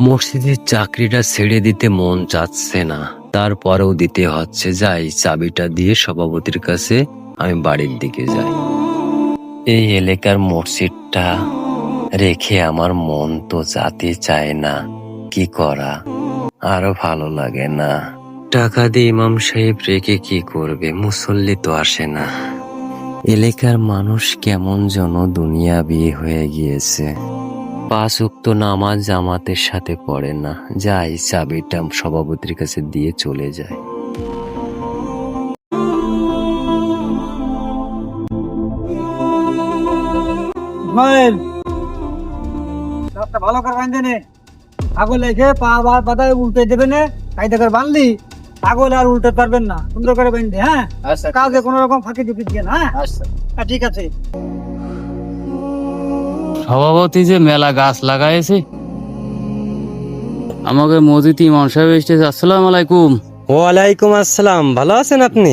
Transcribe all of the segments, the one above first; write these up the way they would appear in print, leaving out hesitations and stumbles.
মসজিদের চাকরিটা ছেড়ে দিতে মন চাচ্ছে না, তারপরেও দিতে হচ্ছে। যাই, চাবিটা দিয়ে সভাপতির কাছে আমি বাড়ির দিকে যাই। এই এলাকার মসজিদটা রেখে আমার মন তো যেতে চায় না, কি করা, আরো ভালো লাগে না। টাকা দিয়ে ইমাম সাহেব রেখে কি করবে, মুসল্লি তো আসে না। এলাকার মানুষ কেমন যেন দুনিয়া বিয়ে হয়ে গিয়েছে। 5 ওয়াক্ত নামাজ জামাতের সাথে পড়ে না। যাই, চাবিটা সভাপতির কাছে দিয়ে চলে যায়। ভালো করে বাঁধে নে, ছাগল এসে পা বাদায় উল্টে দেবে না, কায়দা করে বাঁধলি ছাগল আর উল্টে পারবেন না। সুন্দর করে বাঁধে, হ্যাঁ? কাউকে কোনো রকম ফাঁকি ঢুকি দিয়ে না, হ্যাঁ? ঠিক আছে। সভাপতি যে মেলা গাছ লাগাইছে, আমাকে মসজিদ ইমাম সাহেব এসেছে। আসসালামু আলাইকুম। ওয়ালাইকুম আসসালাম। ভালো আছেন আপনি?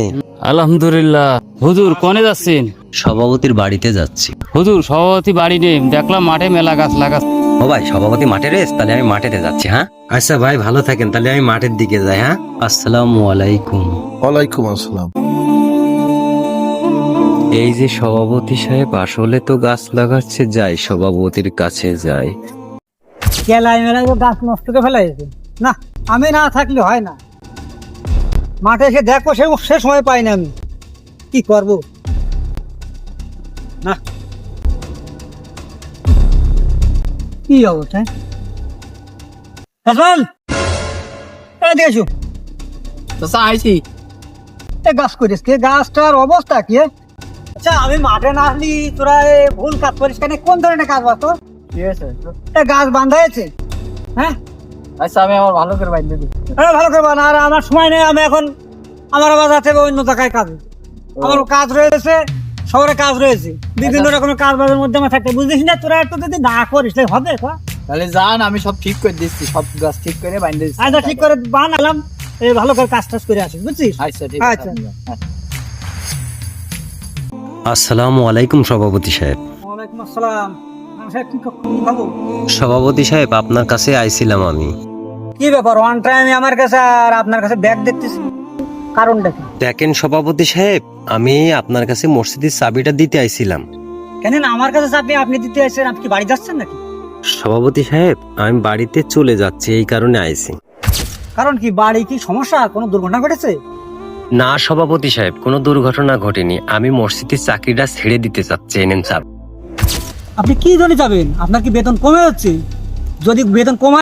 আলহামদুলিল্লাহ। হুজুর কোনে যাচ্ছেন? সভাপতির বাড়িতে যাচ্ছি। হুজুর সভাপতি বাড়ি নেই, দেখলাম মাঠে মেলা গাছ লাগাচ্ছে। ও ভাই, সভাপতি মাঠে রেস, তাহলে আমি মাঠেতে যাচ্ছি। হ্যাঁ আচ্ছা ভাই, ভালো থাকেন, তাহলে আমি মাঠের দিকে যাই। হ্যাঁ, আসসালামু আলাইকুম। ওয়ালাইকুম আসসালাম। এই যে সভাপতি সাহেব আসলে তো গাছ লাগাচ্ছে। যাই, সভাপতির কাছে যাই। কেলাই মেলায় গাছ নষ্ট করে ফেলাইছে না, আমি না থাকলে হয় না। মাঠে এসে দেখো, সে সময় পাই না, আমি কি করবো না। কি অবস্থা দেখছো? গাছ করিস কে? গাছটার অবস্থা কি? আচ্ছা, আমি মাঠে না আসলি তোরা ভুল কাজ করিস কেন? কোন ধরনের কাজ বাতো? ঠিক আছে, গাছ বাঁধা আছে, হ্যাঁ? আচ্ছা, আমি আমার ভালো করে বাঁধতে দিই। ভালো করে বাঁধা, আর আমার সময় নেই। আমি এখন আমার আবার যাতে অন্য জায়গায় কাজ, আমার কাজ রয়েছে, শহরে কাজ রয়েছে, বিভিন্ন রকমের কাজ বাজের মধ্যে আমার থাকতে, বুঝলিস না? তোরা একটু যদি না করিস হবে, তাহলে যান, আমি সব ঠিক করে দিচ্ছি, সব গাছ ঠিক করে বাইন্ধে দিচ্ছি। আচ্ছা, ঠিক করে বানালাম, ভালো করে কাজ টাজ করে আসিস, বুঝছিস? আচ্ছা, ঠিক আচ্ছা। আসসালামু আলাইকুম সভাপতি সাহেব। ওয়ালাইকুম আসসালাম। কি খবর? সভাপতি সাহেব, আপনার কাছে আইছিলাম আমি। কি ব্যাপার, ওয়ান টাইম আমার কাছে আর আপনার কাছে ব্যাগ দেখতেছি, কারণটা কি? দেখেন সভাপতি সাহেব, আমি আপনার কাছে মসজিদের চাবিটা দিতে আইছিলাম। কেন না আমার কাছে চাবি আপনি দিতে আসছেন? আপনি কি বাড়ি যাচ্ছেন নাকি? সভাপতি সাহেব, আমি বাড়িতে চলে যাচ্ছি, এই কারণে আইছি। কারণ কি, বাড়ি কি সমস্যা, কোনো দুর্ঘটনা ঘটেছে? না সভাপতি সাহেব, কোনো দুর্ঘটনা ঘটেনি। আমি মসজিদের চাকরিটা ছেড়ে দিতে চাচ্ছি। এনেন চাবি। আপনি কি জন্য যাবেন? আপনার কি বেতন কমে যাচ্ছে? যদি বেতন কমে